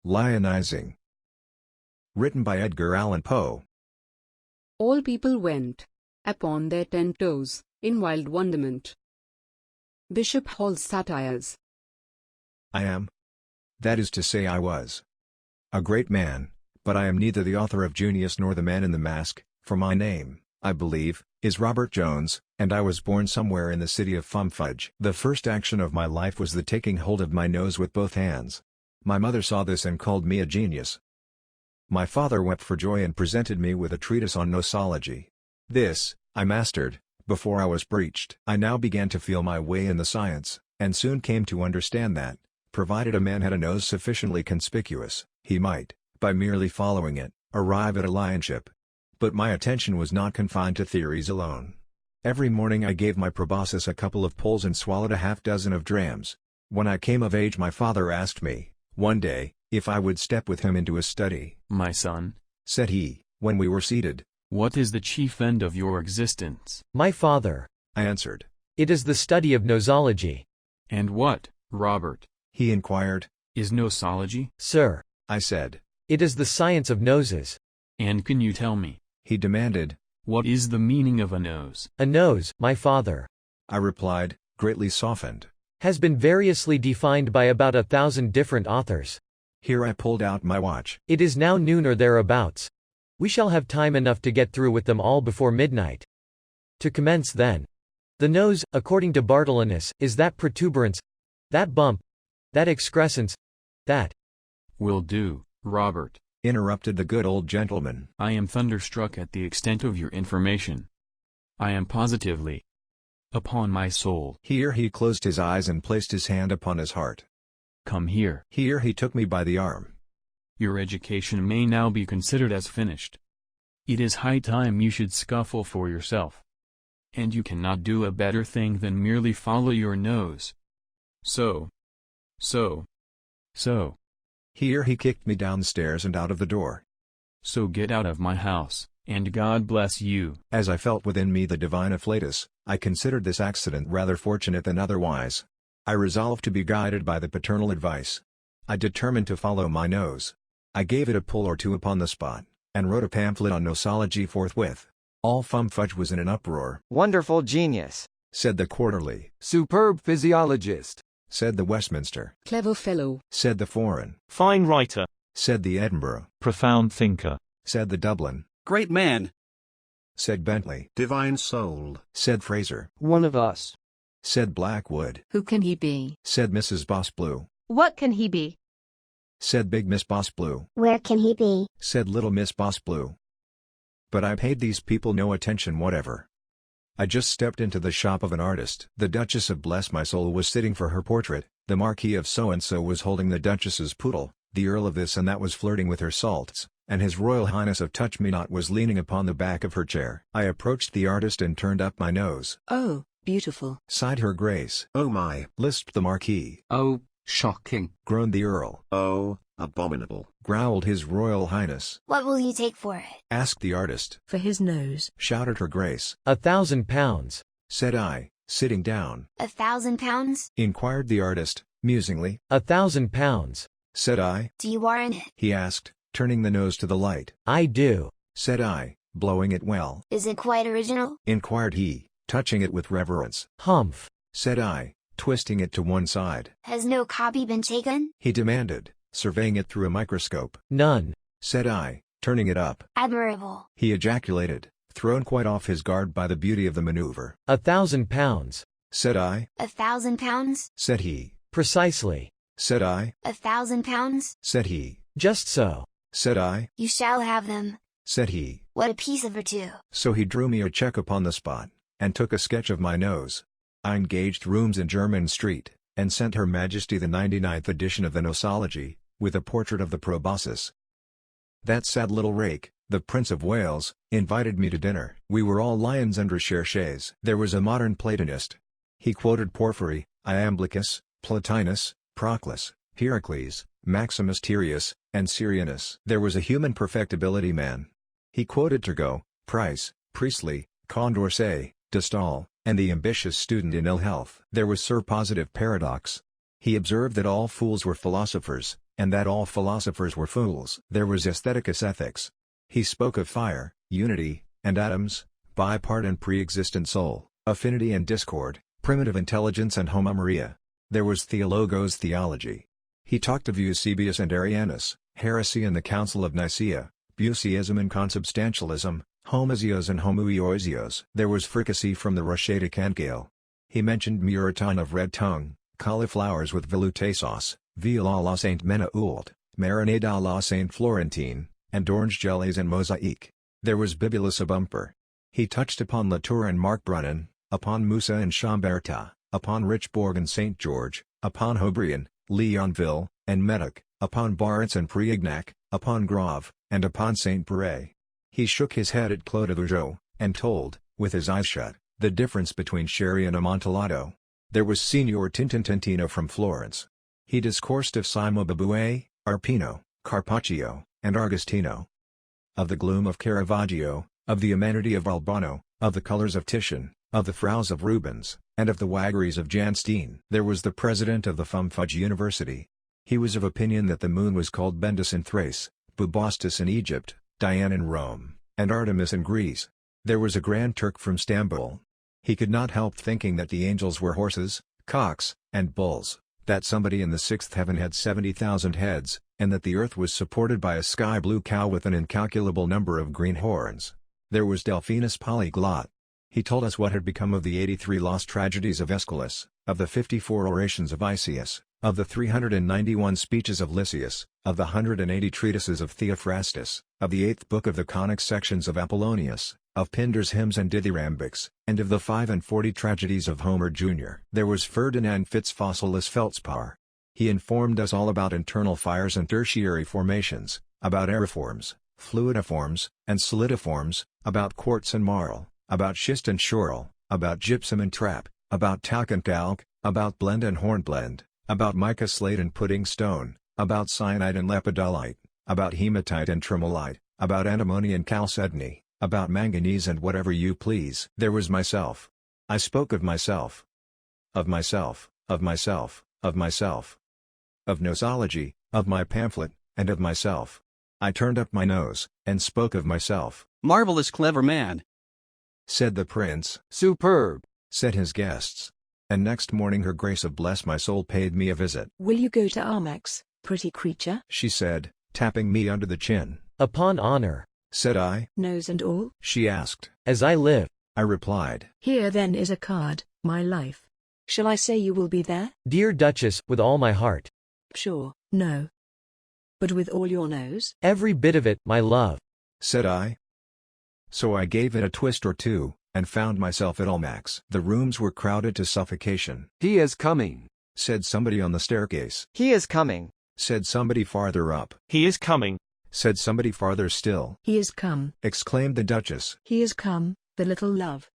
Lionizing. Written by Edgar Allan Poe. All people went, upon their 10 toes, in wild wonderment. Bishop Hall's Satires. I am. That is to say I was. A great man, but I am neither the author of Junius nor the Man in the Mask, for my name, I believe, is Robert Jones, and I was born somewhere in the city of Fumfudge. The first action of my life was the taking hold of my nose with both hands. My mother saw this and called me a genius. My father wept for joy and presented me with a treatise on nosology. This, I mastered, before I was breeched. I now began to feel my way in the science, and soon came to understand that, provided a man had a nose sufficiently conspicuous, he might, by merely following it, arrive at a lionship. But my attention was not confined to theories alone. Every morning I gave my proboscis a couple of pulls and swallowed a half-dozen of drams. When I came of age my father asked me, one day, if I would step with him into his study. "My son," said he, when we were seated. "what is the chief end of your existence?" "My father," I answered. "it is the study of nosology." "And what, Robert," he inquired, "is nosology?" "Sir," I said. "it is the science of noses." "And can you tell me," he demanded, "what is the meaning of a nose?" "A nose, my father," I replied, greatly softened, "has been variously defined by about 1,000 different authors." Here I pulled out my watch. "It is now noon or thereabouts. We shall have time enough to get through with them all before midnight. To commence then. The nose, according to Bartholinus, is that protuberance, that bump, that excrescence, that—" "Will do, Robert," interrupted the good old gentleman. "I am thunderstruck at the extent of your information. I am positively, upon my soul." Here he closed his eyes and placed his hand upon his heart. "Come here." Here he took me by the arm. "Your education may now be considered as finished. It is high time you should scuffle for yourself. And you cannot do a better thing than merely follow your nose. So. Here he kicked me downstairs and out of the door. So get out of my house, and God bless you." As I felt within me the divine afflatus, I considered this accident rather fortunate than otherwise. I resolved to be guided by the paternal advice. I determined to follow my nose. I gave it a pull or two upon the spot, and wrote a pamphlet on nosology forthwith. All Fumfudge was in an uproar. "Wonderful genius," said the Quarterly. "Superb physiologist," said the Westminster. Clever fellow, said the Foreign. "Fine writer," said the Edinburgh. "Profound thinker," said the Dublin. "Great man," said Bentley. "Divine soul," said Fraser. "One of us," said Blackwood. who can he be? said Mrs. Bossblue. What can he be? said Big Miss Bossblue. Where can he be? said Little Miss Bossblue. But I paid these people no attention whatever. I just stepped into the shop of an artist. The Duchess of Bless My Soul was sitting for her portrait, the Marquis of So-and-so was holding the Duchess's poodle, the Earl of this and that was flirting with her salts, and His Royal Highness of Touch-Me-Not was leaning upon the back of her chair. I approached the artist and turned up my nose. "Oh, beautiful," sighed her Grace. "Oh my," lisped the Marquis. "Oh, shocking," groaned the Earl. "Oh, abominable," growled His Royal Highness. What will you take for it? asked the artist. "For his nose," shouted her Grace. 1,000 pounds, said I, sitting down. 1,000 pounds? inquired the artist, musingly. 1,000 pounds, said I. Do you warrant it? he asked, turning the nose to the light. I do, said I, blowing it well. Is it quite original? inquired he, touching it with reverence. Humph, said I, twisting it to one side. Has no copy been taken? he demanded, surveying it through a microscope. None, said I, turning it up. Admirable. he ejaculated, thrown quite off his guard by the beauty of the maneuver. 1,000 pounds, said I. 1,000 pounds? said he. Precisely, said I. 1,000 pounds? said he. Just so, said I. You shall have them. said he. What a piece of virtue. So he drew me a check upon the spot, and took a sketch of my nose. I engaged rooms in Jermyn Street, and sent Her Majesty the 99th edition of the Nosology, with a portrait of the proboscis. That sad little rake, the Prince of Wales, invited me to dinner. We were all lions under cherches. There was a modern Platonist. He quoted Porphyry, Iamblichus, Plotinus, Proclus, Heracles, Maximus Tyrius, and Syrianus. There was a human perfectibility man. He quoted Turgot, Price, Priestley, Condorcet, de Stael, and the ambitious student in ill health. There was Sir Positive Paradox. He observed that all fools were philosophers, and that all philosophers were fools. There was aestheticus ethics. He spoke of fire, unity, and atoms, bipart and pre-existent soul, affinity and discord, primitive intelligence and homomeria. There was theologos theology. He talked of Eusebius and Arianus, heresy and the Council of Nicaea, Busseism and consubstantialism, homousios and homoousios. There was fricassee from the Rocher de Cancale. He mentioned muratin of red tongue, cauliflowers with velouté sauce, veal à la Saint Menehould, marinade à la Saint Florentine, and orange jellies and mosaic. There was bibulus a bumper. He touched upon Latour and Mark Brunnen, upon Musa and Chambertin, upon Richbourg and St. George, upon Haut-Brion, Leonville, and Medoc, upon Barretz and Priegnac, upon Grave, and upon St. Péray. He shook his head at Claude Rougeot, and told, with his eyes shut, the difference between Sherry and Amontillado. There was Signor Tintintintino from Florence. He discoursed of Simo Babue, Arpino, Carpaccio, and Argostino. Of the gloom of Caravaggio, of the amenity of Albano, of the colors of Titian, of the frowns of Rubens, and of the waggeries of Jan Steen. There was the president of the Fumfudge University. He was of opinion that the moon was called Bendis in Thrace, Bubastis in Egypt, Diane in Rome, and Artemis in Greece. There was a Grand Turk from Stamboul. He could not help thinking that the angels were horses, cocks, and bulls, that somebody in the sixth heaven had 70,000 heads, and that the earth was supported by a sky-blue cow with an incalculable number of green horns. There was Delphinus Polyglot. He told us what had become of the 83 lost tragedies of Aeschylus, of the 54 orations of Isius, of the 391 speeches of Lysias, of the 180 treatises of Theophrastus, of the 8th book of the conic sections of Apollonius, of Pindar's hymns and dithyrhambics, and of the 45 tragedies of Homer Jr. There was Ferdinand Fitzfossilis Felspar. He informed us all about internal fires and tertiary formations, about aeriforms, fluidiforms, and solidiforms, about quartz and marl, about schist and schorl, about gypsum and trap, about talc and calc, about blende and hornblende, about mica slate and pudding stone, about cyanide and lepidolite, about hematite and tremolite, about antimony and chalcedony, about manganese and whatever you please. There was myself. I spoke of myself. Of myself, of myself, of myself. Of nosology, of my pamphlet, and of myself. I turned up my nose, and spoke of myself. Marvelous clever man, said the prince. Superb, said his guests. And next morning her grace of bless my soul paid me a visit. Will you go to Armax, pretty creature? She said, tapping me under the chin. Upon honor, Said I. Nose and all? She asked. as I live. I replied. Here then is a card, my life. Shall I say you will be there? Dear Duchess, with all my heart. Sure, no. But with all your nose? Every bit of it, my love. Said I. So I gave it a twist or two, and found myself at Almack's. The rooms were crowded to suffocation. he is coming. Said somebody on the staircase. He is coming. Said somebody farther up. He is coming. Said somebody farther still. He is come. Exclaimed the Duchess. He is come, the little love.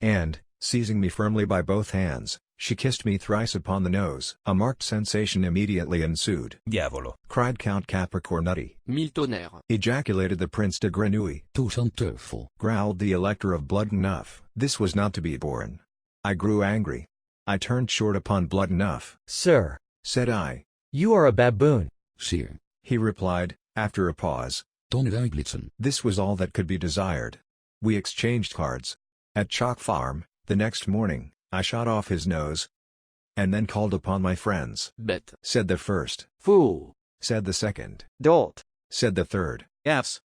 And, seizing me firmly by both hands, she kissed me thrice upon the nose. A marked sensation immediately ensued. Diavolo. Cried Count Capricornutti. Mille tonnerres. Ejaculated the Prince de Grenouille. Tous en teufel. Growled the Elector of Blood-Enough. This was not to be borne. I grew angry. I turned short upon Blood-Enough. Sir, Said I. you are a baboon. Sire. He replied, after a pause. Donner uitblitzen. This was all that could be desired. We exchanged cards. At Chalk Farm, the next morning, I shot off his nose. And then called upon my friends. Bête. Said the first. Fool. Said the second. Dolt. Said the third. F's,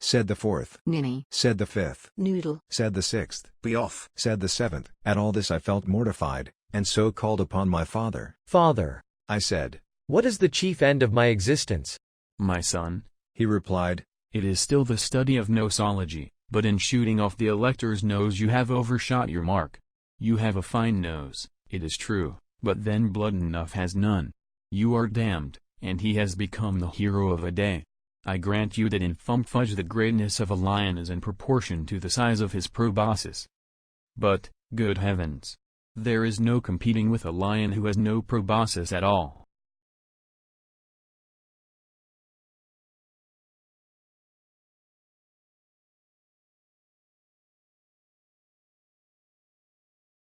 Said the fourth. Ninny. Said the fifth. Noodle. Said the sixth. be off. Said the seventh. At all this I felt mortified, and so called upon my father. Father, I said. what is the chief end of my existence? My son, He replied. it is still the study of nosology, but in shooting off the elector's nose you have overshot your mark. You have a fine nose, it is true, but then Blood-Enough has none. You are damned, and he has become the hero of a day. I grant you that in Fumfudge the greatness of a lion is in proportion to the size of his proboscis. But, good heavens! There is no competing with a lion who has no proboscis at all.